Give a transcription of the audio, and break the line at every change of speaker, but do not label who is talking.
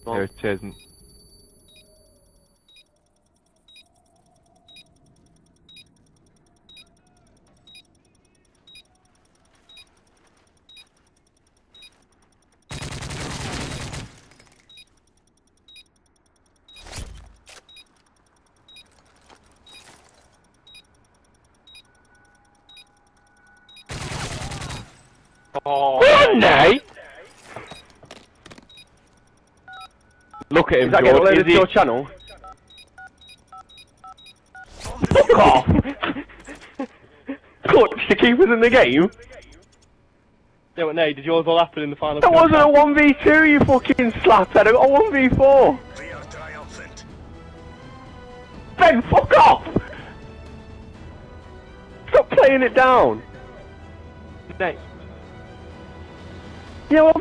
Here it is.
Oh,
Nate! Look at him,
Is that
George.
getting
Is he...
your channel?
Fuck off!
Clutch the keepers in the game?
yeah, but Nate, did yours all happen in the final?
That wasn't a 1v2, you fucking slaphead. I got a 1v4. Ben, fuck off! Stop playing it down.
Nate.
Yeah, what